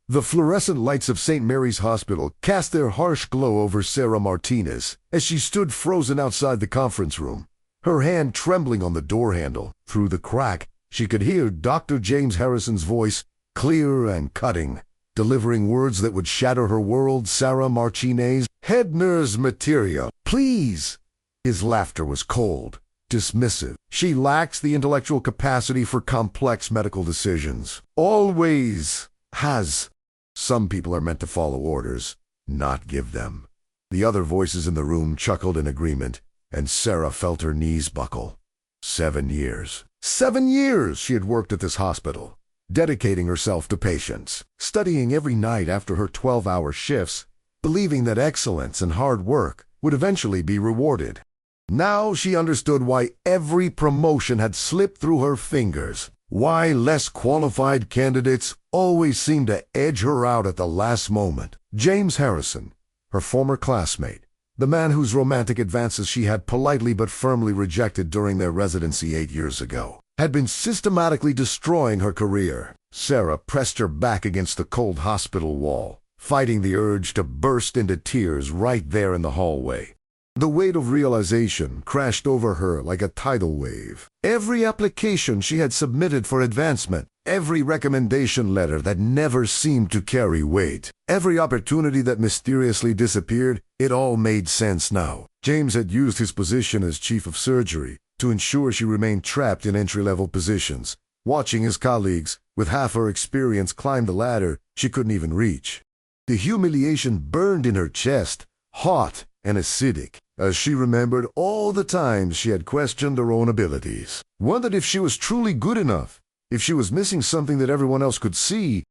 The fluorescent lights of St. Mary's Hospital cast their harsh glow over Sarah Martinez as she stood frozen outside the conference room, her hand trembling on the door handle. Through the crack, she could hear Dr. James Harrison's voice, clear and cutting, delivering words that would shatter her world. "Sarah Martinez, head nurse material, please." His laughter was cold, dismissive. "She lacks the intellectual capacity for complex medical decisions. Always has." Some people are meant to follow orders, not give them. The other voices in the room chuckled in agreement, and Sarah felt her knees buckle. 7 years. 7 years she had worked at this hospital, dedicating herself to patients, studying every night after her 12-hour shifts, believing that excellence and hard work would eventually be rewarded. Now she understood why every promotion had slipped through her fingers, why less qualified candidates always seemed to edge her out at the last moment. James Harrison, her former classmate, the man whose romantic advances she had politely but firmly rejected during their residency 8 years ago, had been systematically destroying her career. Sarah pressed her back against the cold hospital wall, fighting the urge to burst into tears right there in the hallway. The weight of realization crashed over her like a tidal wave. Every application she had submitted for advancement, every recommendation letter that never seemed to carry weight, every opportunity that mysteriously disappeared, it all made sense now. James had used his position as chief of surgery to ensure she remained trapped in entry-level positions, watching his colleagues, with half her experience, climb the ladder she couldn't even reach. The humiliation burned in her chest, hot and acidic, as she remembered all the times she had questioned her own abilities, wondered if she was truly good enough, if she was missing something that everyone else could see.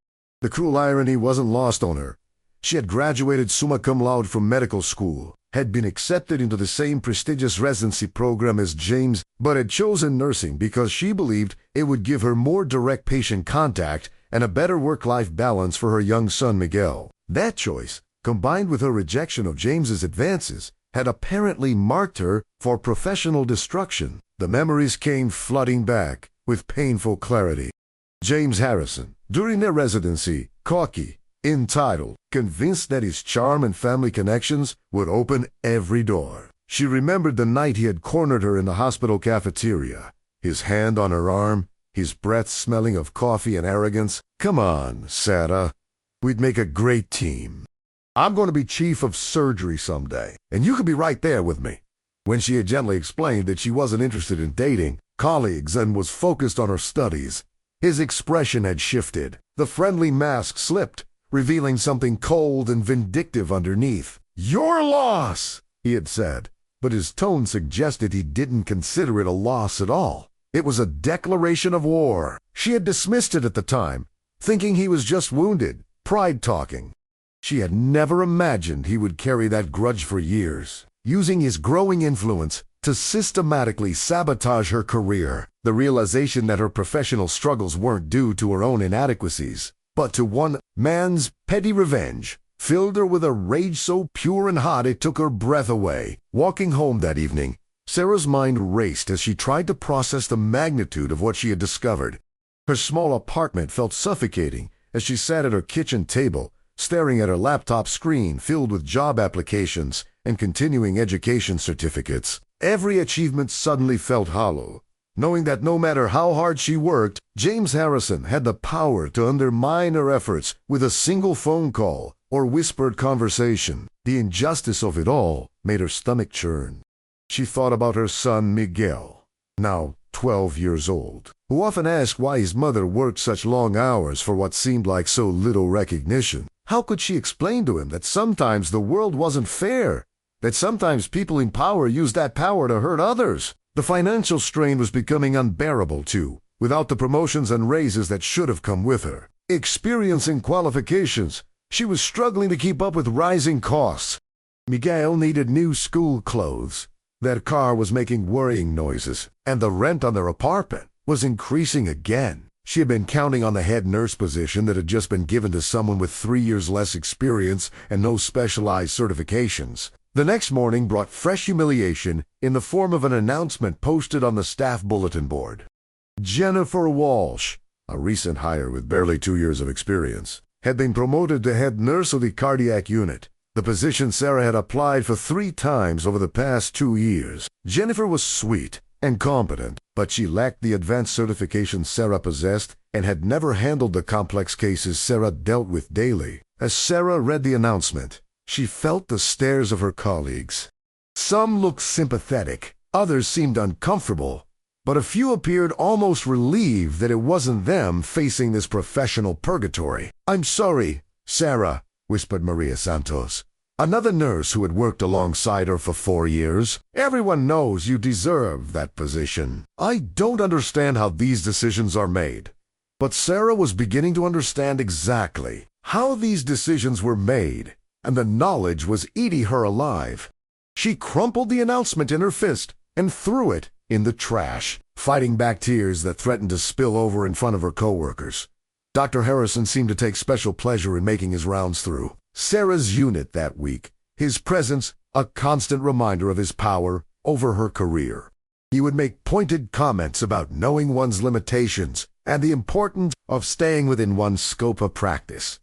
The cruel irony wasn't lost on her. She had graduated summa cum laude from medical school, had been accepted into the same prestigious residency program as James, but had chosen nursing because she believed it would give her more direct patient contact and a better work-life balance for her young son Miguel. That choice, combined with her rejection of James's advances, had apparently marked her for professional destruction. The memories came flooding back with painful clarity. James Harrison, during their residency, cocky, entitled, convinced that his charm and family connections would open every door. She remembered the night he had cornered her in the hospital cafeteria, his hand on her arm, his breath smelling of coffee and arrogance. "Come on, Sarah. We'd make a great team. I'm going to be chief of surgery someday, and you could be right there with me." When she had gently explained that she wasn't interested in dating colleagues and was focused on her studies, his expression had shifted. The friendly mask slipped, revealing something cold and vindictive underneath. "Your loss," he had said, but his tone suggested he didn't consider it a loss at all. It was a declaration of war. She had dismissed it at the time, thinking he was just wounded, pride-talking. She had never imagined he would carry that grudge for years, using his growing influence to systematically sabotage her career. The realization that her professional struggles weren't due to her own inadequacies, but to one man's petty revenge, filled her with a rage so pure and hot it took her breath away. Walking home that evening, Sarah's mind raced as she tried to process the magnitude of what she had discovered. Her small apartment felt suffocating as she sat at her kitchen table, staring at her laptop screen filled with job applications and continuing education certificates. Every achievement suddenly felt hollow, knowing that no matter how hard she worked, James Harrison had the power to undermine her efforts with a single phone call or whispered conversation. The injustice of it all made her stomach churn. She thought about her son Miguel, now 12 years old, who often asked why his mother worked such long hours for what seemed like so little recognition. How could she explain to him that sometimes the world wasn't fair, that sometimes people in power used that power to hurt others? The financial strain was becoming unbearable too, without the promotions and raises that should have come with her. Experience and qualifications, she was struggling to keep up with rising costs. Miguel needed new school clothes. Their car was making worrying noises, and the rent on their apartment was increasing again. She had been counting on the head nurse position that had just been given to someone with 3 years less experience and no specialized certifications. The next morning brought fresh humiliation in the form of an announcement posted on the staff bulletin board. Jennifer Walsh, a recent hire with barely 2 years of experience, had been promoted to head nurse of the cardiac unit, the position Sarah had applied for 3 times over the past 2 years. Jennifer was sweet and competent, but she lacked the advanced certification Sarah possessed and had never handled the complex cases Sarah dealt with daily. As Sarah read the announcement, she felt the stares of her colleagues. Some looked sympathetic, others seemed uncomfortable, but a few appeared almost relieved that it wasn't them facing this professional purgatory. "I'm sorry, Sarah," whispered Maria Santos, another nurse who had worked alongside her for 4 years. "Everyone knows you deserve that position. I don't understand how these decisions are made." But Sarah was beginning to understand exactly how these decisions were made, and the knowledge was eating her alive. She crumpled the announcement in her fist and threw it in the trash, fighting back tears that threatened to spill over in front of her coworkers. Dr. Harrison seemed to take special pleasure in making his rounds through Sarah's unit that week, his presence a constant reminder of his power over her career. He would make pointed comments about knowing one's limitations and the importance of staying within one's scope of practice.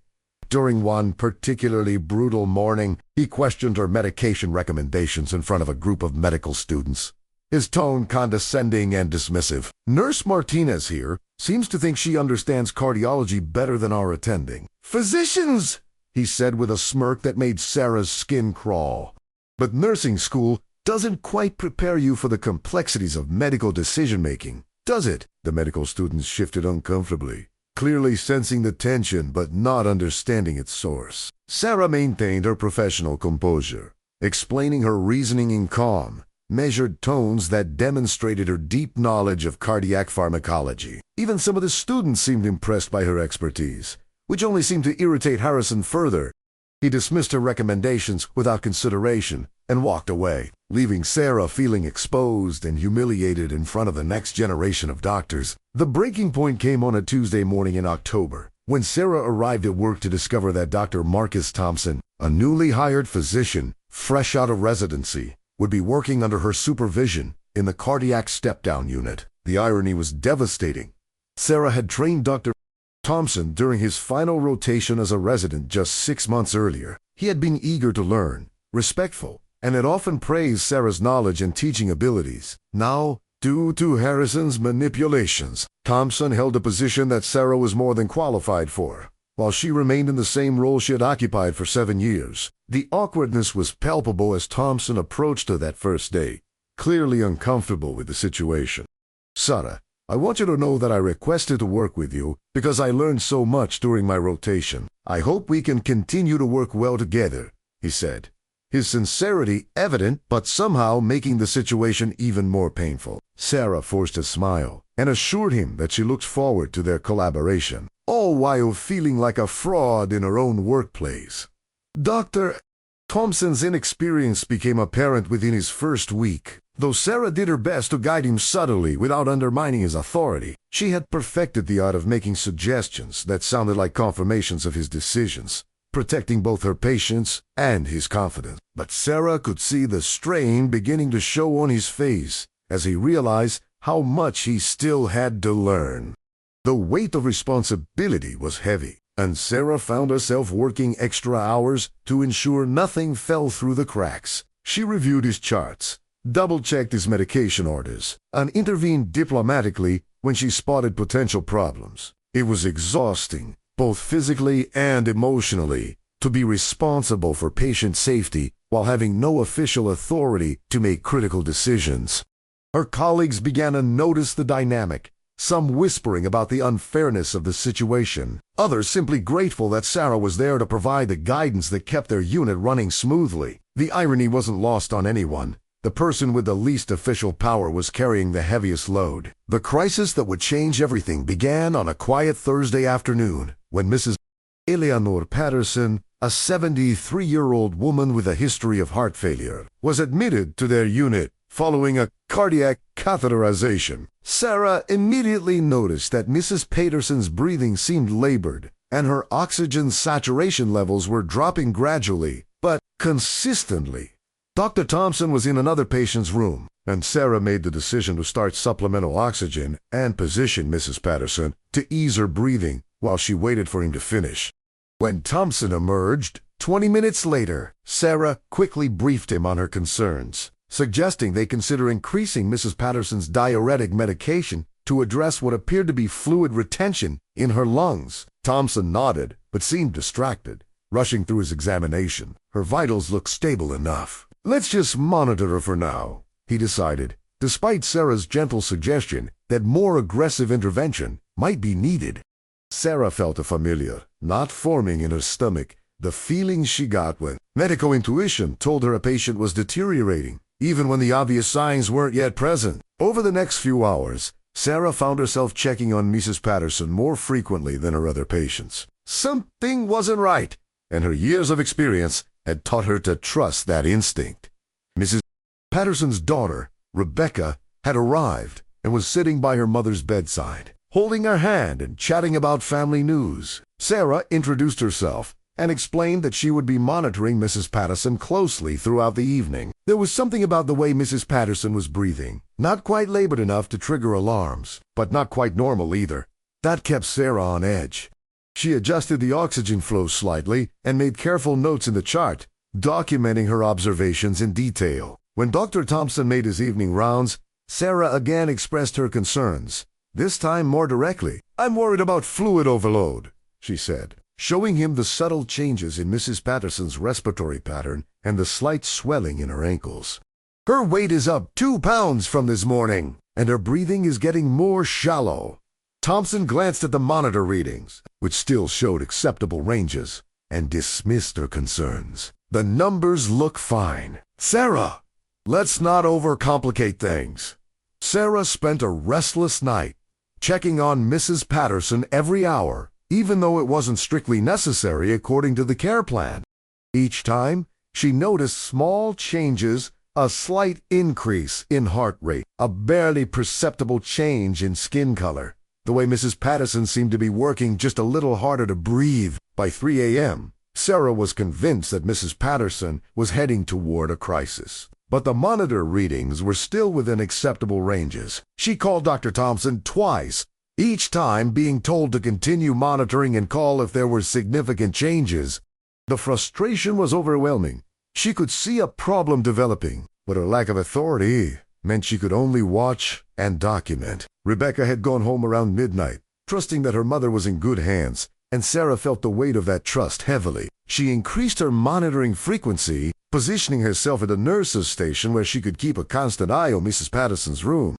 During one particularly brutal morning, he questioned her medication recommendations in front of a group of medical students, his tone condescending and dismissive. "Nurse Martinez here seems to think she understands cardiology better than our attending physicians," he said with a smirk that made Sarah's skin crawl. "But nursing school doesn't quite prepare you for the complexities of medical decision-making, does it?" The medical students shifted uncomfortably, clearly sensing the tension but not understanding its source. Sarah maintained her professional composure, explaining her reasoning in calm, measured tones that demonstrated her deep knowledge of cardiac pharmacology. Even some of the students seemed impressed by her expertise, which only seemed to irritate Harrison further. He dismissed her recommendations without consideration and walked away, leaving Sarah feeling exposed and humiliated in front of the next generation of doctors. The breaking point came on a Tuesday morning in October, when Sarah arrived at work to discover that Dr. Marcus Thompson, a newly hired physician, fresh out of residency, would be working under her supervision in the cardiac step-down unit. The irony was devastating. Sarah had trained Dr. Thompson during his final rotation as a resident just 6 months earlier. He had been eager to learn, respectful, and had often praised Sarah's knowledge and teaching abilities. Now, due to Harrison's manipulations, Thompson held a position that Sarah was more than qualified for, while she remained in the same role she had occupied for 7 years. The awkwardness was palpable as Thompson approached her that first day, clearly uncomfortable with the situation. "Sarah, I want you to know that I requested to work with you because I learned so much during my rotation. I hope we can continue to work well together," he said, his sincerity evident but somehow making the situation even more painful. Sarah forced a smile and assured him that she looked forward to their collaboration, all while feeling like a fraud in her own workplace. Dr. Thompson's inexperience became apparent within his first week. Though Sarah did her best to guide him subtly without undermining his authority, she had perfected the art of making suggestions that sounded like confirmations of his decisions, protecting both her patients and his confidence. But Sarah could see the strain beginning to show on his face as he realized how much he still had to learn. The weight of responsibility was heavy, and Sarah found herself working extra hours to ensure nothing fell through the cracks. She reviewed his charts, double-checked his medication orders, and intervened diplomatically when she spotted potential problems. It was exhausting, both physically and emotionally, to be responsible for patient safety while having no official authority to make critical decisions. Her colleagues began to notice the dynamic, some whispering about the unfairness of the situation, others simply grateful that Sarah was there to provide the guidance that kept their unit running smoothly. The irony wasn't lost on anyone. The person with the least official power was carrying the heaviest load. The crisis that would change everything began on a quiet Thursday afternoon when Mrs. Eleanor Patterson, a 73-year-old woman with a history of heart failure, was admitted to their unit following a cardiac catheterization. Sarah immediately noticed that Mrs. Patterson's breathing seemed labored, and her oxygen saturation levels were dropping gradually, but consistently. Dr. Thompson was in another patient's room, and Sarah made the decision to start supplemental oxygen and position Mrs. Patterson to ease her breathing while she waited for him to finish. When Thompson emerged 20 minutes later, Sarah quickly briefed him on her concerns, suggesting they consider increasing Mrs. Patterson's diuretic medication to address what appeared to be fluid retention in her lungs. Thompson nodded, but seemed distracted, rushing through his examination. Her vitals looked stable enough. "Let's just monitor her for now," he decided, despite Sarah's gentle suggestion that more aggressive intervention might be needed. Sarah felt a familiar knot forming in her stomach, the feeling she got when medical intuition told her a patient was deteriorating, even when the obvious signs weren't yet present. Over the next few hours, Sarah found herself checking on Mrs. Patterson more frequently than her other patients. Something wasn't right, and her years of experience had taught her to trust that instinct. Mrs. Patterson's daughter, Rebecca, had arrived and was sitting by her mother's bedside, holding her hand and chatting about family news. Sarah introduced herself and explained that she would be monitoring Mrs. Patterson closely throughout the evening. There was something about the way Mrs. Patterson was breathing, not quite labored enough to trigger alarms, but not quite normal either. That kept Sarah on edge. She adjusted the oxygen flow slightly and made careful notes in the chart, documenting her observations in detail. When Dr. Thompson made his evening rounds, Sarah again expressed her concerns, this time more directly. "I'm worried about fluid overload," she said, showing him the subtle changes in Mrs. Patterson's respiratory pattern and the slight swelling in her ankles. "Her weight is up 2 pounds from this morning, and her breathing is getting more shallow." Thompson glanced at the monitor readings, which still showed acceptable ranges, and dismissed her concerns. "The numbers look fine. Sarah, let's not overcomplicate things." Sarah spent a restless night, checking on Mrs. Patterson every hour, even though it wasn't strictly necessary according to the care plan. Each time, she noticed small changes, a slight increase in heart rate, a barely perceptible change in skin color. The way Mrs. Patterson seemed to be working just a little harder to breathe. By 3 a.m., Sarah was convinced that Mrs. Patterson was heading toward a crisis. But the monitor readings were still within acceptable ranges. She called Dr. Thompson twice, each time being told to continue monitoring and call if there were significant changes. The frustration was overwhelming. She could see a problem developing, but her lack of authority meant she could only watch and document. Rebecca had gone home around midnight, trusting that her mother was in good hands, and Sarah felt the weight of that trust heavily. She increased her monitoring frequency, positioning herself at a nurse's station where she could keep a constant eye on Mrs. Patterson's room.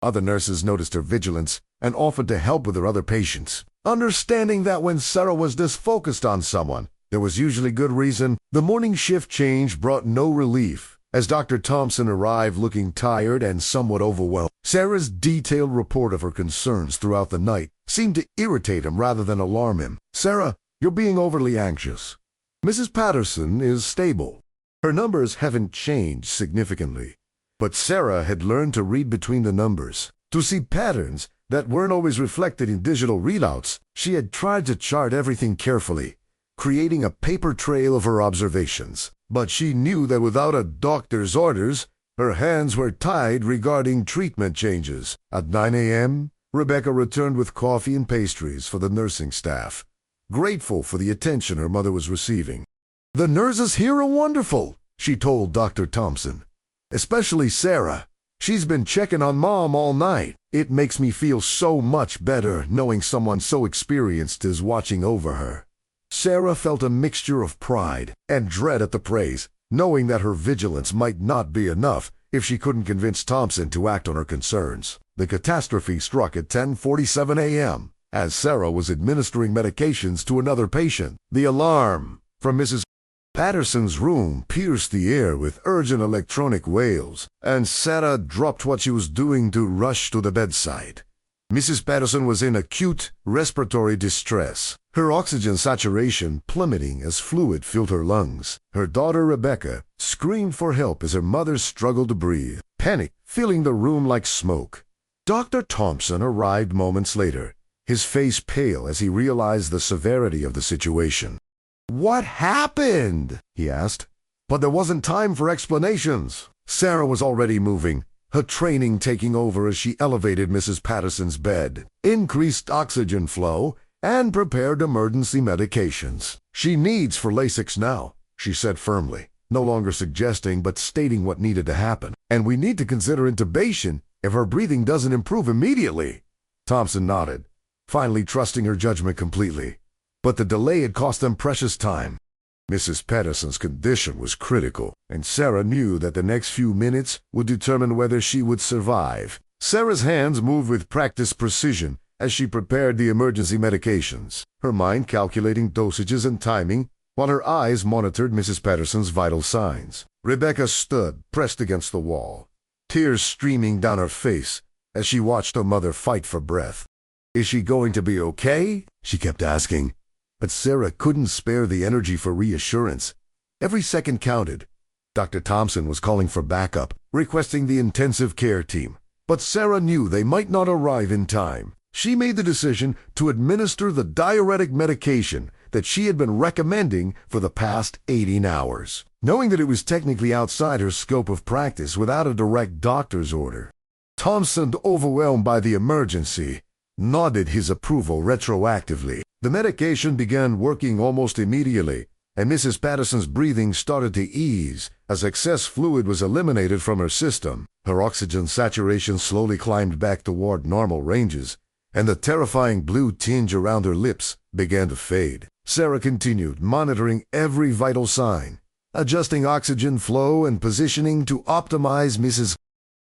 Other nurses noticed her vigilance and offered to help with her other patients. Understanding that when Sarah was this focused on someone, there was usually good reason, the morning shift change brought no relief. As Dr. Thompson arrived looking tired and somewhat overwhelmed, Sarah's detailed report of her concerns throughout the night seemed to irritate him rather than alarm him. "Sarah, you're being overly anxious. Mrs. Patterson is stable. Her numbers haven't changed significantly." But Sarah had learned to read between the numbers, to see patterns that weren't always reflected in digital readouts. She had tried to chart everything carefully, creating a paper trail of her observations. But she knew that without a doctor's orders, her hands were tied regarding treatment changes. At 9 a.m., Rebecca returned with coffee and pastries for the nursing staff, grateful for the attention her mother was receiving. "The nurses here are wonderful," she told Dr. Thompson. "Especially Sarah. She's been checking on Mom all night. It makes me feel so much better knowing someone so experienced is watching over her." Sarah felt a mixture of pride and dread at the praise, knowing that her vigilance might not be enough if she couldn't convince Thompson to act on her concerns. The catastrophe struck at 10:47 a.m. as Sarah was administering medications to another patient. The alarm from Mrs. Patterson's room pierced the air with urgent electronic wails, and Sarah dropped what she was doing to rush to the bedside. Mrs. Patterson was in acute respiratory distress, her oxygen saturation plummeting as fluid filled her lungs. Her daughter Rebecca screamed for help as her mother struggled to breathe, panic filling the room like smoke. Dr. Thompson arrived moments later, his face pale as he realized the severity of the situation. "What happened?" he asked. But there wasn't time for explanations. Sarah was already moving, her training taking over as she elevated Mrs. Patterson's bed, increased oxygen flow, and prepared emergency medications. "She needs for Lasix now," she said firmly, no longer suggesting but stating what needed to happen. "And we need to consider intubation if her breathing doesn't improve immediately." Thompson nodded, finally trusting her judgment completely. But the delay had cost them precious time. Mrs. Patterson's condition was critical, and Sarah knew that the next few minutes would determine whether she would survive. Sarah's hands moved with practiced precision as she prepared the emergency medications, her mind calculating dosages and timing, while her eyes monitored Mrs. Patterson's vital signs. Rebecca stood, pressed against the wall, tears streaming down her face as she watched her mother fight for breath. "Is she going to be okay?" she kept asking. But Sarah couldn't spare the energy for reassurance. Every second counted. Dr. Thompson was calling for backup, requesting the intensive care team. But Sarah knew they might not arrive in time. She made the decision to administer the diuretic medication that she had been recommending for the past 18 hours, knowing that it was technically outside her scope of practice without a direct doctor's order. Thompson, overwhelmed by the emergency, nodded his approval retroactively. The medication began working almost immediately, and Mrs. Patterson's breathing started to ease as excess fluid was eliminated from her system. Her oxygen saturation slowly climbed back toward normal ranges, and the terrifying blue tinge around her lips began to fade. Sarah continued, monitoring every vital sign, adjusting oxygen flow and positioning to optimize Mrs.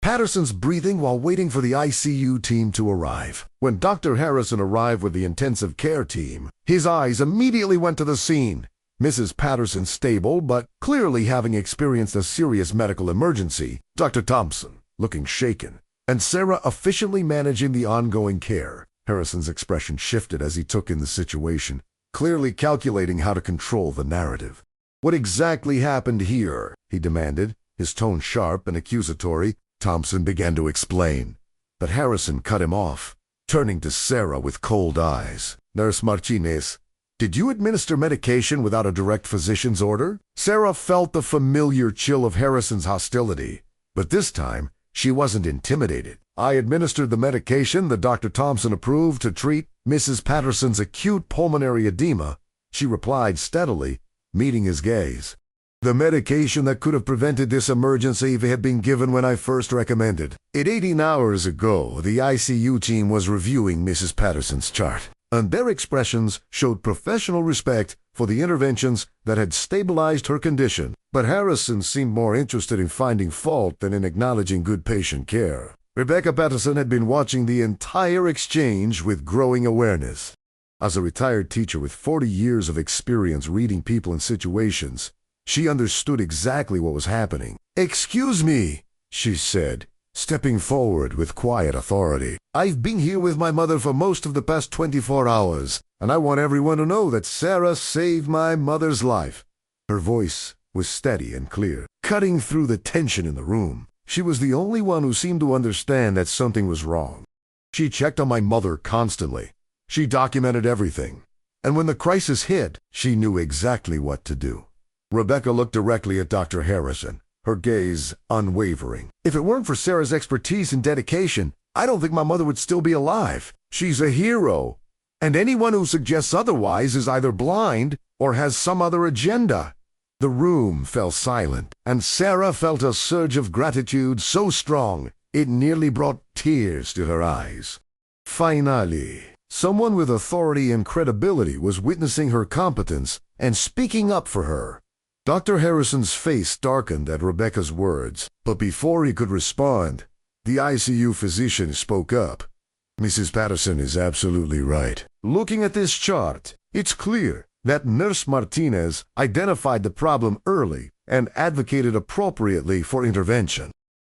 Patterson's breathing while waiting for the ICU team to arrive. When Dr. Harrison arrived with the intensive care team, his eyes immediately went to the scene. Mrs. Patterson stable, but clearly having experienced a serious medical emergency, Dr. Thompson looking shaken, and Sarah efficiently managing the ongoing care. Harrison's expression shifted as he took in the situation, clearly calculating how to control the narrative. "What exactly happened here?" he demanded, his tone sharp and accusatory. Thompson began to explain, but Harrison cut him off, turning to Sarah with cold eyes. "Nurse Martinez, did you administer medication without a direct physician's order?" Sarah felt the familiar chill of Harrison's hostility, but this time she wasn't intimidated. "I administered the medication that Dr. Thompson approved to treat Mrs. Patterson's acute pulmonary edema," she replied steadily, meeting his gaze. "The medication that could have prevented this emergency had been given when I first recommended it. 18 hours ago, the ICU team was reviewing Mrs. Patterson's chart, and their expressions showed professional respect for the interventions that had stabilized her condition. But Harrison seemed more interested in finding fault than in acknowledging good patient care." Rebecca Patterson had been watching the entire exchange with growing awareness. As a retired teacher with 40 years of experience reading people and situations, she understood exactly what was happening. "Excuse me," she said, stepping forward with quiet authority. "I've been here with my mother for most of the past 24 hours, and I want everyone to know that Sarah saved my mother's life." Her voice was steady and clear, cutting through the tension in the room. She was the only one who seemed to understand that something was wrong. "She checked on my mother constantly. She documented everything. And when the crisis hit, she knew exactly what to do." Rebecca looked directly at Dr. Harrison, her gaze unwavering. "If it weren't for Sarah's expertise and dedication, I don't think my mother would still be alive. She's a hero, and anyone who suggests otherwise is either blind or has some other agenda." The room fell silent, and Sarah felt a surge of gratitude so strong it nearly brought tears to her eyes. Finally, someone with authority and credibility was witnessing her competence and speaking up for her. Dr. Harrison's face darkened at Rebecca's words, but before he could respond, the ICU physician spoke up. "Mrs. Patterson is absolutely right. Looking at this chart, it's clear that Nurse Martinez identified the problem early and advocated appropriately for intervention.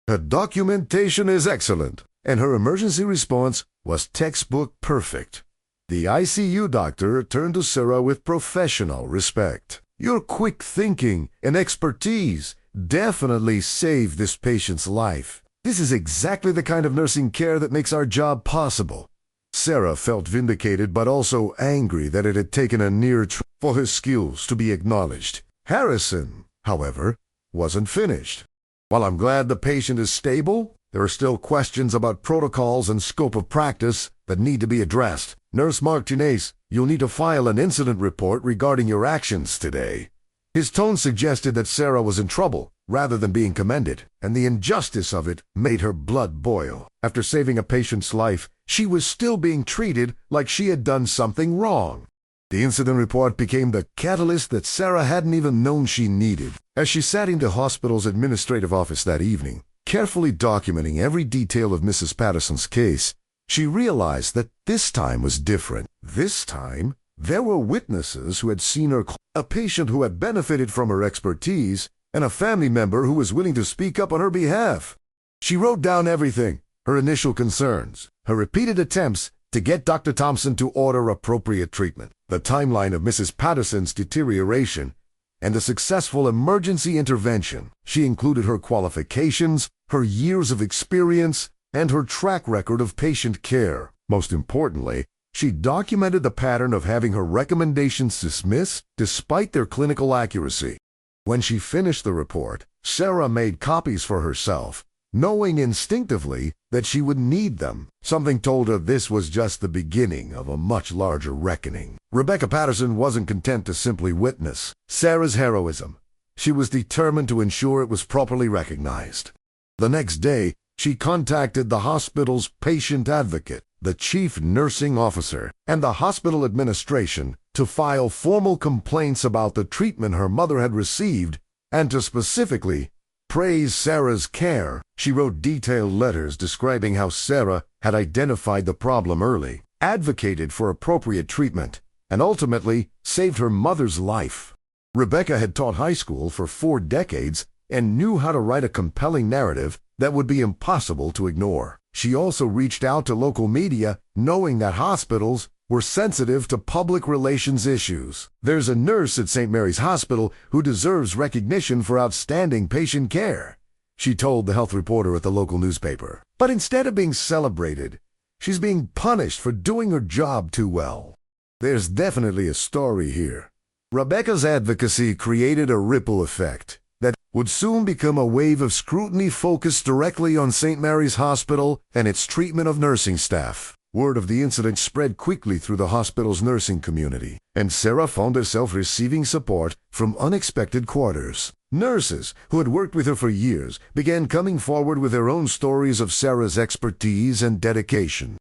Her documentation is excellent, and her emergency response was textbook perfect." The ICU doctor turned to Sarah with professional respect. "Your quick thinking and expertise definitely saved this patient's life. This is exactly the kind of nursing care that makes our job possible." Sarah felt vindicated but also angry that it had taken a near for her skills to be acknowledged. Harrison, however, wasn't finished. "While I'm glad the patient is stable, there are still questions about protocols and scope of practice that need to be addressed. Nurse Martinez, you'll need to file an incident report regarding your actions today." His tone suggested that Sarah was in trouble rather than being commended, and the injustice of it made her blood boil. After saving a patient's life, she was still being treated like she had done something wrong. The incident report became the catalyst that Sarah hadn't even known she needed. As she sat in the hospital's administrative office that evening, carefully documenting every detail of Mrs. Patterson's case, she realized that this time was different. This time, there were witnesses who had seen her, a patient who had benefited from her expertise, and a family member who was willing to speak up on her behalf. She wrote down everything: her initial concerns, her repeated attempts to get Dr. Thompson to order appropriate treatment, the timeline of Mrs. Patterson's deterioration, and the successful emergency intervention. She included her qualifications, her years of experience, and her track record of patient care. Most importantly, she documented the pattern of having her recommendations dismissed despite their clinical accuracy. When she finished the report, Sarah made copies for herself, knowing instinctively that she would need them. Something told her this was just the beginning of a much larger reckoning. Rebecca Patterson wasn't content to simply witness Sarah's heroism. She was determined to ensure it was properly recognized. The next day, she contacted the hospital's patient advocate, the chief nursing officer, and the hospital administration to file formal complaints about the treatment her mother had received and to specifically praise Sarah's care. She wrote detailed letters describing how Sarah had identified the problem early, advocated for appropriate treatment, and ultimately saved her mother's life. Rebecca had taught high school for 4 decades and knew how to write a compelling narrative that would be impossible to ignore. She also reached out to local media, knowing that hospitals were sensitive to public relations issues. "There's a nurse at St. Mary's Hospital who deserves recognition for outstanding patient care," she told the health reporter at the local newspaper. "But instead of being celebrated, she's being punished for doing her job too well." There's definitely a story here. Rebecca's advocacy created a ripple effect that would soon become a wave of scrutiny focused directly on St. Mary's Hospital and its treatment of nursing staff. Word of the incident spread quickly through the hospital's nursing community, and Sarah found herself receiving support from unexpected quarters. Nurses who had worked with her for years began coming forward with their own stories of Sarah's expertise and dedication.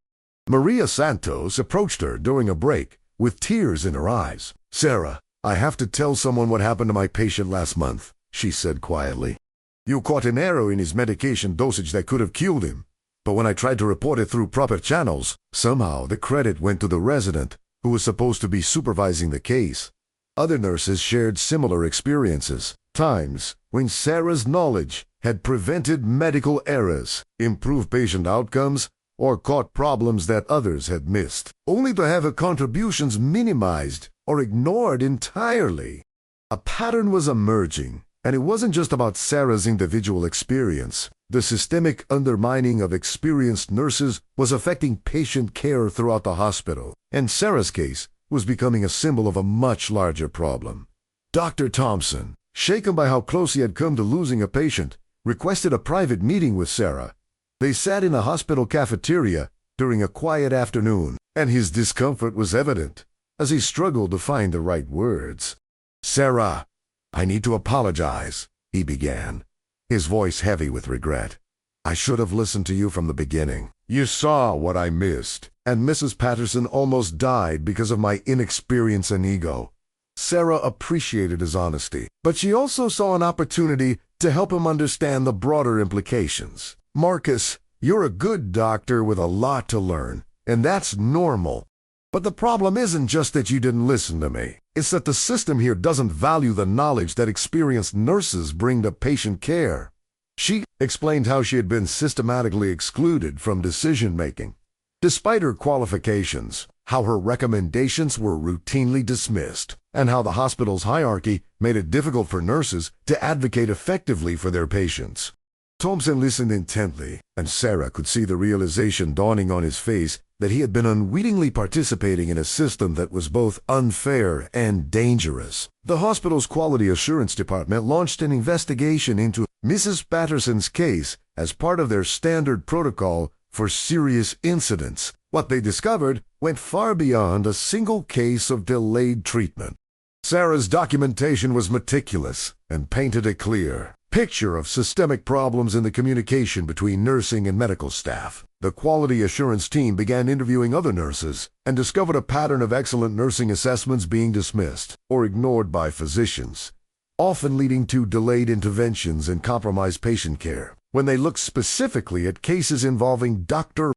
Maria Santos approached her during a break with tears in her eyes. "Sarah, I have to tell someone what happened to my patient last month," she said quietly. "You caught an error in his medication dosage that could have killed him. But when I tried to report it through proper channels, somehow the credit went to the resident who was supposed to be supervising the case." Other nurses shared similar experiences, times when Sarah's knowledge had prevented medical errors, improved patient outcomes, or caught problems that others had missed, only to have her contributions minimized or ignored entirely. A pattern was emerging, and it wasn't just about Sarah's individual experience. The systemic undermining of experienced nurses was affecting patient care throughout the hospital, and Sarah's case was becoming a symbol of a much larger problem. Dr. Thompson, shaken by how close he had come to losing a patient, requested a private meeting with Sarah. They sat in a hospital cafeteria during a quiet afternoon, and his discomfort was evident as he struggled to find the right words. "Sarah, I need to apologize," he began, his voice heavy with regret. "I should have listened to you from the beginning. You saw what I missed, and Mrs. Patterson almost died because of my inexperience and ego." Sarah appreciated his honesty, but she also saw an opportunity to help him understand the broader implications. "Marcus, you're a good doctor with a lot to learn, and that's normal. But the problem isn't just that you didn't listen to me. It's that the system here doesn't value the knowledge that experienced nurses bring to patient care." She explained how she had been systematically excluded from decision-making, despite her qualifications, how her recommendations were routinely dismissed, and how the hospital's hierarchy made it difficult for nurses to advocate effectively for their patients. Thompson listened intently, and Sarah could see the realization dawning on his face that he had been unwittingly participating in a system that was both unfair and dangerous. The hospital's quality assurance department launched an investigation into Mrs. Patterson's case as part of their standard protocol for serious incidents. What they discovered went far beyond a single case of delayed treatment. Sarah's documentation was meticulous and painted a clear picture of systemic problems in the communication between nursing and medical staff. The quality assurance team began interviewing other nurses and discovered a pattern of excellent nursing assessments being dismissed or ignored by physicians, often leading to delayed interventions and compromised patient care. When they looked specifically at cases involving Dr.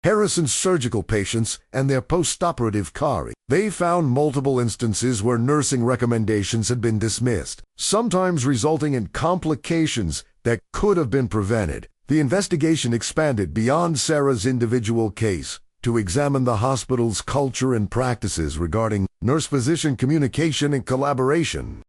Harrison's surgical patients and their post-operative care, they found multiple instances where nursing recommendations had been dismissed, sometimes resulting in complications that could have been prevented. The investigation expanded beyond Sarah's individual case to examine the hospital's culture and practices regarding nurse-physician communication and collaboration.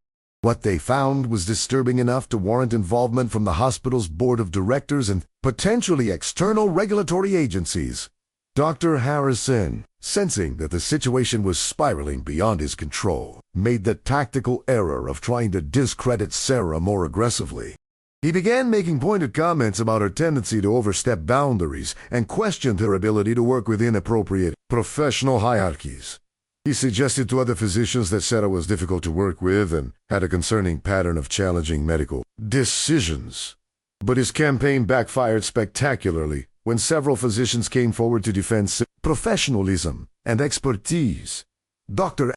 What they found was disturbing enough to warrant involvement from the hospital's board of directors and potentially external regulatory agencies. Dr. Harrison, sensing that the situation was spiraling beyond his control, made the tactical error of trying to discredit Sarah more aggressively. He began making pointed comments about her tendency to overstep boundaries and questioned her ability to work within appropriate professional hierarchies. He suggested to other physicians that Sarah was difficult to work with and had a concerning pattern of challenging medical decisions. But his campaign backfired spectacularly when several physicians came forward to defend professionalism and expertise. Dr.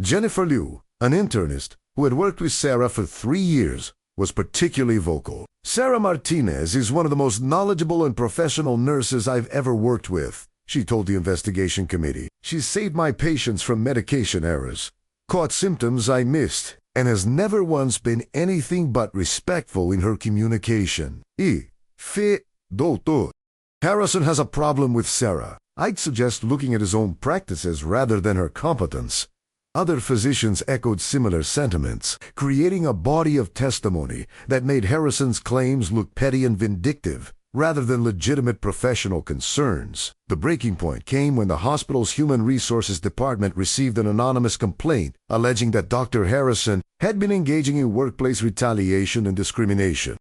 Jennifer Liu, an internist who had worked with Sarah for 3 years, was particularly vocal. "Sarah Martinez is one of the most knowledgeable and professional nurses I've ever worked with," she told the investigation committee. "She's saved my patients from medication errors, caught symptoms I missed, and has never once been anything but respectful in her communication." Doctor Harrison has a problem with Sarah. I'd suggest looking at his own practices rather than her competence. Other physicians echoed similar sentiments, creating a body of testimony that made Harrison's claims look petty and vindictive, rather than legitimate professional concerns. The breaking point came when the hospital's Human Resources Department received an anonymous complaint alleging that Dr. Harrison had been engaging in workplace retaliation and discrimination.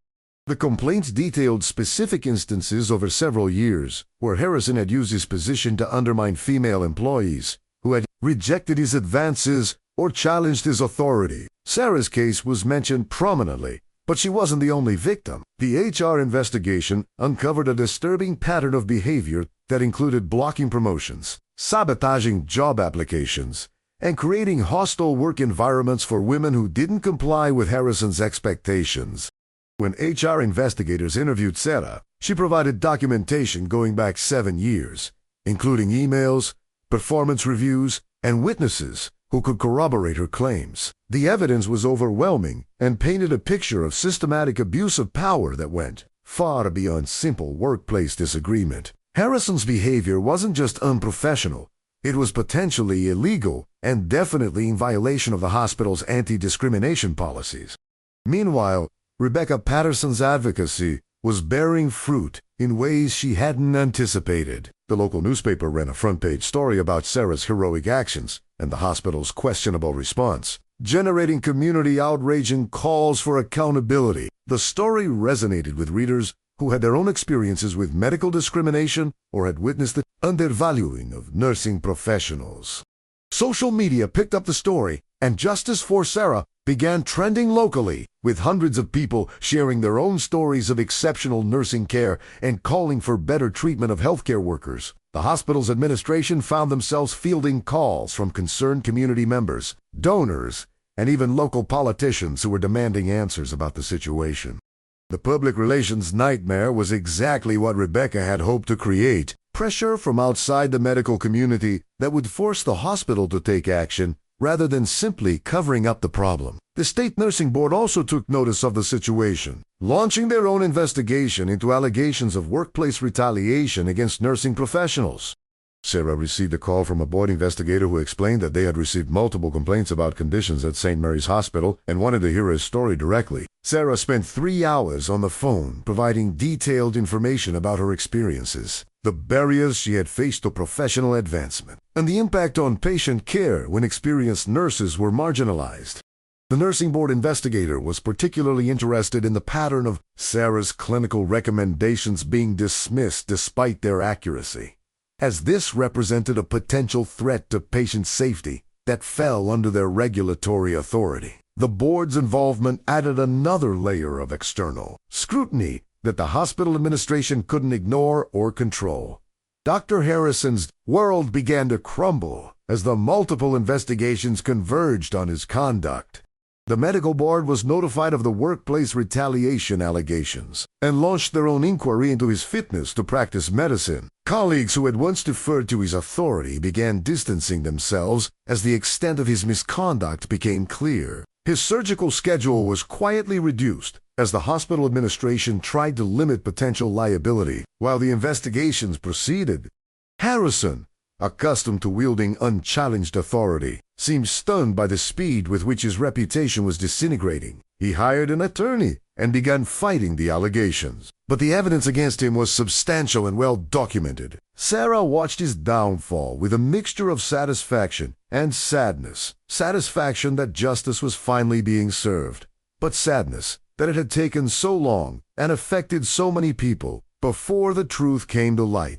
The complaints detailed specific instances over several years where Harrison had used his position to undermine female employees who had rejected his advances or challenged his authority. Sarah's case was mentioned prominently, but she wasn't the only victim. The HR investigation uncovered a disturbing pattern of behavior that included blocking promotions, sabotaging job applications, and creating hostile work environments for women who didn't comply with Harrison's expectations. When HR investigators interviewed Sarah, she provided documentation going back 7 years, including emails, performance reviews, and witnesses who could corroborate her claims. The evidence was overwhelming and painted a picture of systematic abuse of power that went far beyond simple workplace disagreement. Harrison's behavior wasn't just unprofessional, it was potentially illegal and definitely in violation of the hospital's anti-discrimination policies. Meanwhile, Rebecca Patterson's advocacy was bearing fruit in ways she hadn't anticipated. The local newspaper ran a front-page story about Sarah's heroic actions and the hospital's questionable response, generating community outrage and calls for accountability. The story resonated with readers who had their own experiences with medical discrimination or had witnessed the undervaluing of nursing professionals. Social media picked up the story, and Justice for Sarah began trending locally, with hundreds of people sharing their own stories of exceptional nursing care and calling for better treatment of healthcare workers. The hospital's administration found themselves fielding calls from concerned community members, donors, and even local politicians who were demanding answers about the situation. The public relations nightmare was exactly what Rebecca had hoped to create: pressure from outside the medical community that would force the hospital to take action rather than simply covering up the problem. The state nursing board also took notice of the situation, launching their own investigation into allegations of workplace retaliation against nursing professionals. Sarah received a call from a board investigator who explained that they had received multiple complaints about conditions at St. Mary's Hospital and wanted to hear his story directly. Sarah spent 3 hours on the phone providing detailed information about her experiences, the barriers she had faced to professional advancement, and the impact on patient care when experienced nurses were marginalized. The nursing board investigator was particularly interested in the pattern of Sarah's clinical recommendations being dismissed despite their accuracy. as this represented a potential threat to patient safety that fell under their regulatory authority. The board's involvement added another layer of external scrutiny that the hospital administration couldn't ignore or control. Dr. Harrison's world began to crumble as the multiple investigations converged on his conduct. The medical board was notified of the workplace retaliation allegations and launched their own inquiry into his fitness to practice medicine. Colleagues who had once deferred to his authority began distancing themselves as the extent of his misconduct became clear. His surgical schedule was quietly reduced as the hospital administration tried to limit potential liability while the investigations proceeded. Harrison, accustomed to wielding unchallenged authority, seemed stunned by the speed with which his reputation was disintegrating. He hired an attorney and began fighting the allegations. But the evidence against him was substantial and well documented. Sarah watched his downfall with a mixture of satisfaction and sadness. Satisfaction that justice was finally being served, but sadness that it had taken so long and affected so many people before the truth came to light.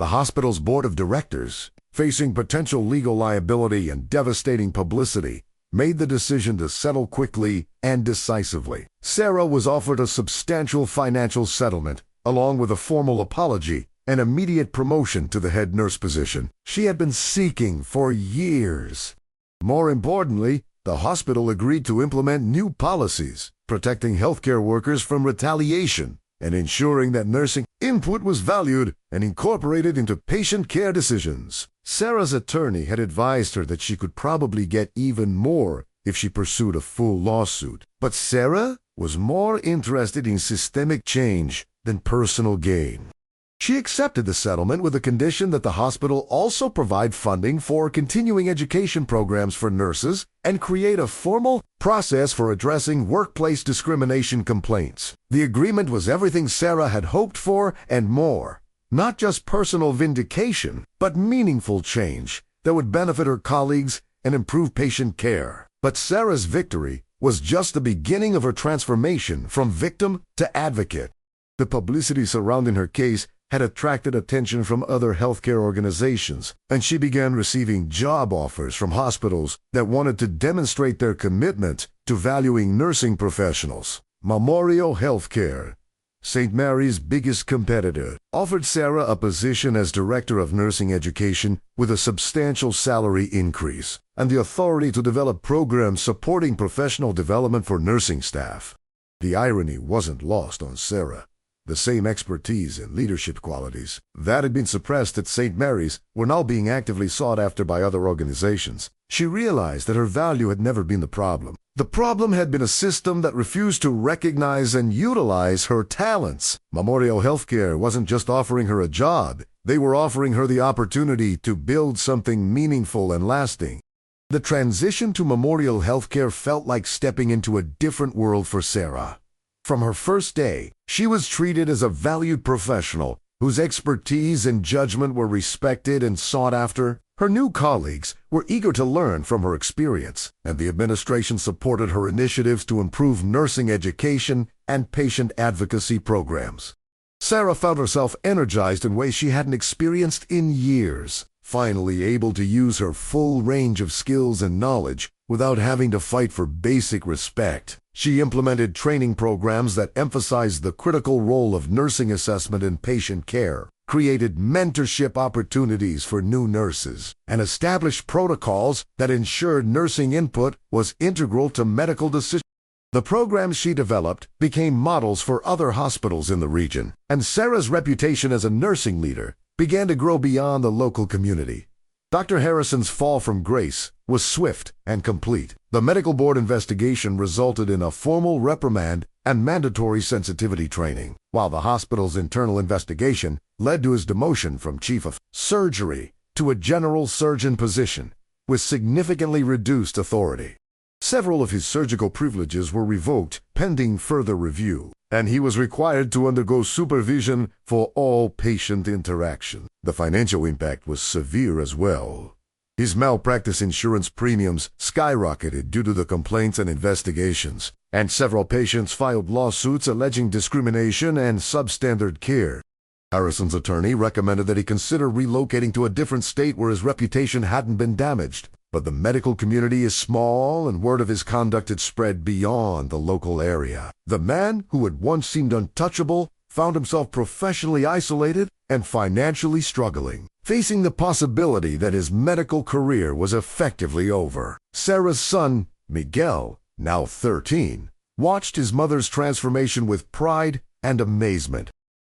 The hospital's board of directors, facing potential legal liability and devastating publicity, made the decision to settle quickly and decisively. Sarah was offered a substantial financial settlement, along with a formal apology and immediate promotion to the head nurse position she had been seeking for years. More importantly, the hospital agreed to implement new policies, protecting healthcare workers from retaliation and ensuring that nursing input was valued and incorporated into patient care decisions. Sarah's attorney had advised her that she could probably get even more if she pursued a full lawsuit. But Sarah was more interested in systemic change than personal gain. She accepted the settlement with the condition that the hospital also provide funding for continuing education programs for nurses and create a formal process for addressing workplace discrimination complaints. The agreement was everything Sarah had hoped for and more. Not just personal vindication, but meaningful change that would benefit her colleagues and improve patient care. But Sarah's victory was just the beginning of her transformation from victim to advocate. The publicity surrounding her case had attracted attention from other healthcare organizations, and she began receiving job offers from hospitals that wanted to demonstrate their commitment to valuing nursing professionals. Memorial Healthcare, St. Mary's biggest competitor, offered Sarah a position as Director of Nursing Education with a substantial salary increase and the authority to develop programs supporting professional development for nursing staff. The irony wasn't lost on Sarah. The same expertise and leadership qualities that had been suppressed at St. Mary's were now being actively sought after by other organizations. She realized that her value had never been the problem. The problem had been a system that refused to recognize and utilize her talents. Memorial Healthcare wasn't just offering her a job, they were offering her the opportunity to build something meaningful and lasting. The transition to Memorial Healthcare felt like stepping into a different world for Sarah. From her first day, she was treated as a valued professional whose expertise and judgment were respected and sought after. Her new colleagues were eager to learn from her experience, and the administration supported her initiatives to improve nursing education and patient advocacy programs. Sarah found herself energized in ways she hadn't experienced in years, finally able to use her full range of skills and knowledge without having to fight for basic respect. She implemented training programs that emphasized the critical role of nursing assessment in patient care, created mentorship opportunities for new nurses, and established protocols that ensured nursing input was integral to medical decisions. The programs she developed became models for other hospitals in the region, and Sarah's reputation as a nursing leader began to grow beyond the local community. Dr. Harrison's fall from grace was swift and complete. The medical board investigation resulted in a formal reprimand and mandatory sensitivity training, while the hospital's internal investigation led to his demotion from chief of surgery to a general surgeon position with significantly reduced authority. Several of his surgical privileges were revoked pending further review, and he was required to undergo supervision for all patient interaction. The financial impact was severe as well. His malpractice insurance premiums skyrocketed due to the complaints and investigations, and several patients filed lawsuits alleging discrimination and substandard care. Harrison's attorney recommended that he consider relocating to a different state where his reputation hadn't been damaged. But the medical community is small, and word of his conduct had spread beyond the local area. The man who had once seemed untouchable found himself professionally isolated and financially struggling, facing the possibility that his medical career was effectively over. Sarah's son, Miguel, now 13, watched his mother's transformation with pride and amazement.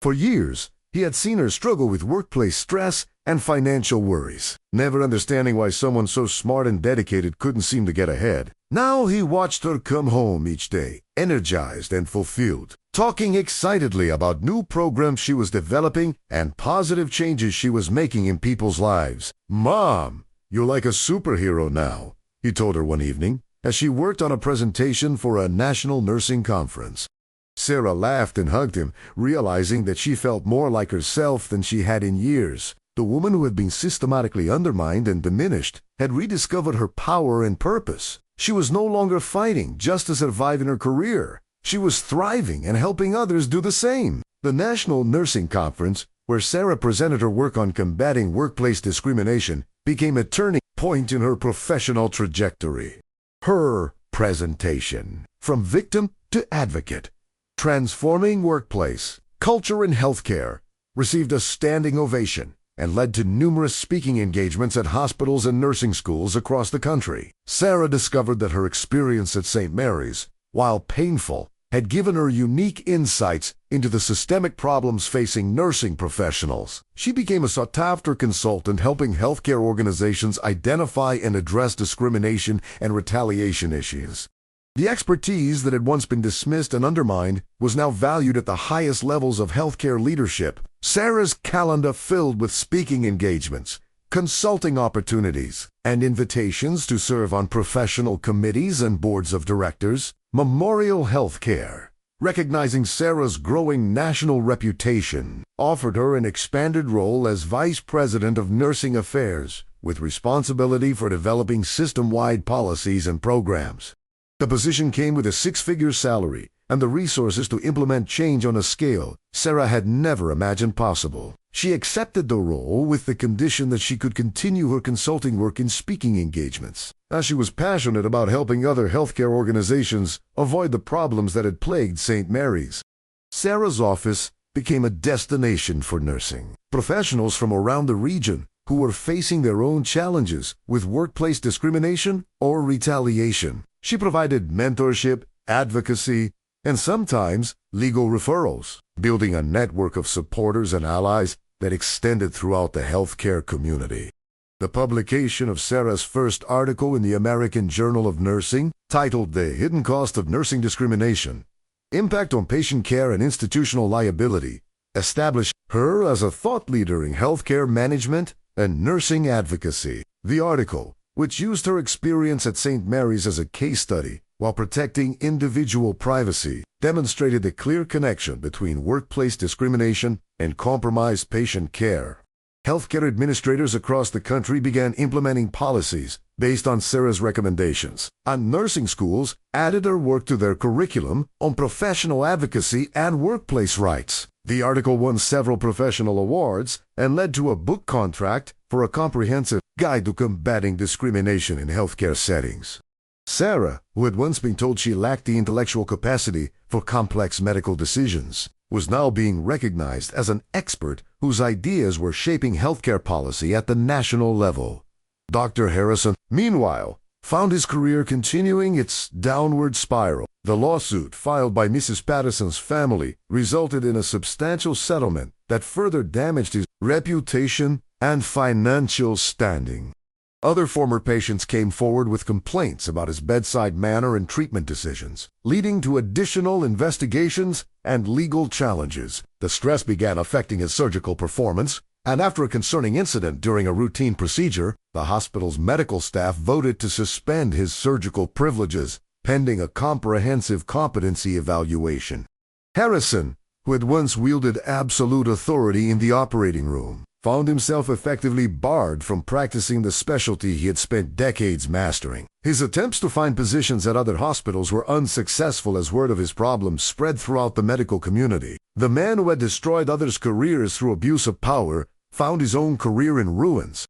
For years, he had seen her struggle with workplace stress and financial worries, never understanding why someone so smart and dedicated couldn't seem to get ahead. Now he watched her come home each day, energized and fulfilled, talking excitedly about new programs she was developing and positive changes she was making in people's lives. "Mom, you're like a superhero now," he told her one evening, as she worked on a presentation for a national nursing conference. Sarah laughed and hugged him, realizing that she felt more like herself than she had in years. The woman who had been systematically undermined and diminished had rediscovered her power and purpose. She was no longer fighting just to survive in her career. She was thriving and helping others do the same. The National Nursing Conference, where Sarah presented her work on combating workplace discrimination, became a turning point in her professional trajectory. Her presentation, From Victim to Advocate, Transforming Workplace Culture in Healthcare, received a standing ovation and led to numerous speaking engagements at hospitals and nursing schools across the country. Sarah discovered that her experience at St. Mary's, while painful, had given her unique insights into the systemic problems facing nursing professionals. She became a sought-after consultant helping healthcare organizations identify and address discrimination and retaliation issues. The expertise that had once been dismissed and undermined was now valued at the highest levels of healthcare leadership. Sarah's calendar filled with speaking engagements, consulting opportunities, and invitations to serve on professional committees and boards of directors. Memorial Healthcare, recognizing Sarah's growing national reputation, offered her an expanded role as Vice President of Nursing Affairs, with responsibility for developing system-wide policies and programs. The position came with a six-figure salary and the resources to implement change on a scale Sarah had never imagined possible. She accepted the role with the condition that she could continue her consulting work in speaking engagements, as she was passionate about helping other healthcare organizations avoid the problems that had plagued St. Mary's. Sarah's office became a destination for nursing professionals from around the region who were facing their own challenges with workplace discrimination or retaliation. She provided mentorship, advocacy, and sometimes legal referrals, building a network of supporters and allies that extended throughout the healthcare community. The publication of Sarah's first article in the American Journal of Nursing, titled The Hidden Cost of Nursing Discrimination, Impact on Patient Care and Institutional Liability, established her as a thought leader in healthcare management and nursing advocacy. The article, which used her experience at St. Mary's as a case study while protecting individual privacy, demonstrated a clear connection between workplace discrimination and compromised patient care. Healthcare administrators across the country began implementing policies based on Sarah's recommendations, and nursing schools added her work to their curriculum on professional advocacy and workplace rights. The article won several professional awards and led to a book contract for a comprehensive guide to combating discrimination in healthcare settings. Sarah, who had once been told she lacked the intellectual capacity for complex medical decisions, was now being recognized as an expert whose ideas were shaping healthcare policy at the national level. Dr. Harrison, meanwhile, found his career continuing its downward spiral. The lawsuit filed by Mrs. Patterson's family resulted in a substantial settlement that further damaged his reputation and financial standing. Other former patients came forward with complaints about his bedside manner and treatment decisions, leading to additional investigations and legal challenges. The stress began affecting his surgical performance, and after a concerning incident during a routine procedure, the hospital's medical staff voted to suspend his surgical privileges, pending a comprehensive competency evaluation. Harrison, who had once wielded absolute authority in the operating room, found himself effectively barred from practicing the specialty he had spent decades mastering. His attempts to find positions at other hospitals were unsuccessful as word of his problems spread throughout the medical community. The man who had destroyed others' careers through abuse of power found his own career in ruins.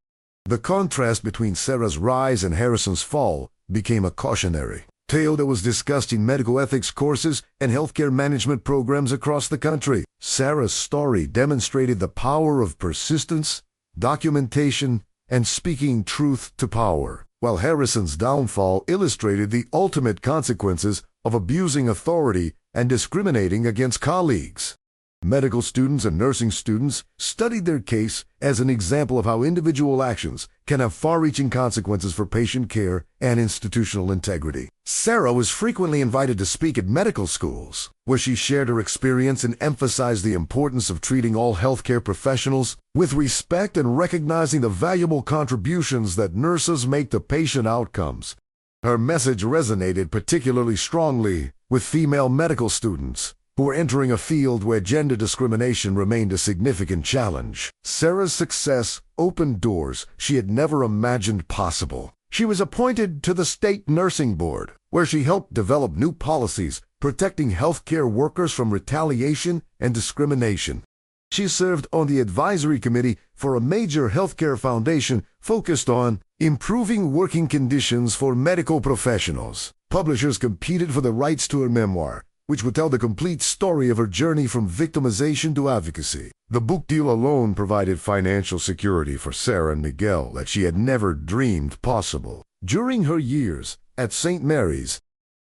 The contrast between Sarah's rise and Harrison's fall became a cautionary tale that was discussed in medical ethics courses and healthcare management programs across the country. Sarah's story demonstrated the power of persistence, documentation, and speaking truth to power, while Harrison's downfall illustrated the ultimate consequences of abusing authority and discriminating against colleagues. Medical students and nursing students studied their case as an example of how individual actions can have far-reaching consequences for patient care and institutional integrity. Sarah was frequently invited to speak at medical schools, where she shared her experience and emphasized the importance of treating all healthcare professionals with respect and recognizing the valuable contributions that nurses make to patient outcomes. Her message resonated particularly strongly with female medical students who were entering a field where gender discrimination remained a significant challenge. Sarah's success opened doors she had never imagined possible. She was appointed to the state nursing board, where she helped develop new policies protecting healthcare workers from retaliation and discrimination. She served on the advisory committee for a major healthcare foundation focused on improving working conditions for medical professionals. Publishers competed for the rights to her memoir, which would tell the complete story of her journey from victimization to advocacy. The book deal alone provided financial security for Sarah and Miguel that she had never dreamed possible. During her years at St. Mary's,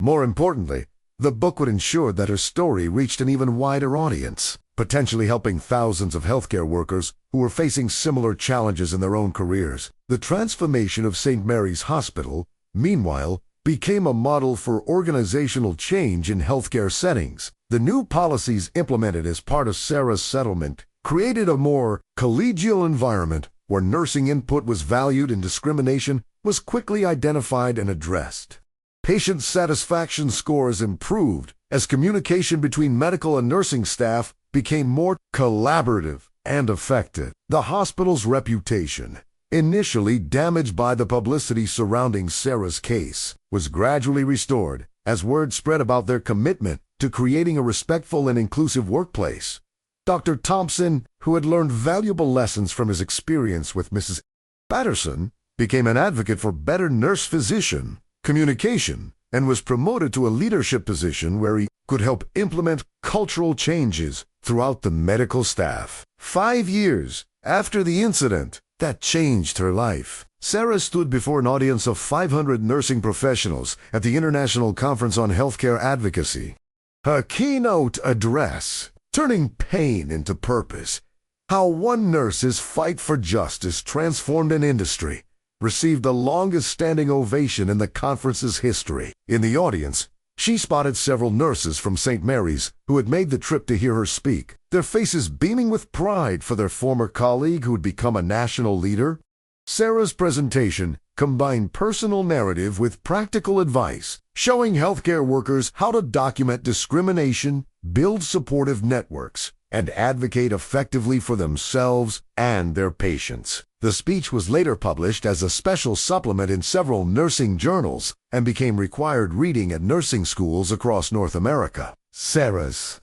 more importantly, the book would ensure that her story reached an even wider audience, potentially helping thousands of healthcare workers who were facing similar challenges in their own careers. The transformation of St. Mary's Hospital, meanwhile, became a model for organizational change in healthcare settings. The new policies implemented as part of Sarah's settlement created a more collegial environment where nursing input was valued and discrimination was quickly identified and addressed. Patient satisfaction scores improved as communication between medical and nursing staff became more collaborative and effective. The hospital's reputation, initially damaged by the publicity surrounding Sarah's case, was gradually restored as word spread about their commitment to creating a respectful and inclusive workplace. Dr. Thompson, who had learned valuable lessons from his experience with Mrs. Patterson, became an advocate for better nurse-physician communication and was promoted to a leadership position where he could help implement cultural changes throughout the medical staff. 5 years after the incident that changed her life, Sarah stood before an audience of 500 nursing professionals at the International Conference on Healthcare Advocacy. Her keynote address, Turning Pain into Purpose: How One Nurse's Fight for Justice Transformed an Industry, received the longest standing ovation in the conference's history. In the audience, she spotted several nurses from St. Mary's who had made the trip to hear her speak, their faces beaming with pride for their former colleague who had become a national leader. Sarah's presentation combined personal narrative with practical advice, showing healthcare workers how to document discrimination, build supportive networks, and advocate effectively for themselves and their patients. The speech was later published as a special supplement in several nursing journals and became required reading at nursing schools across North America. Sarah's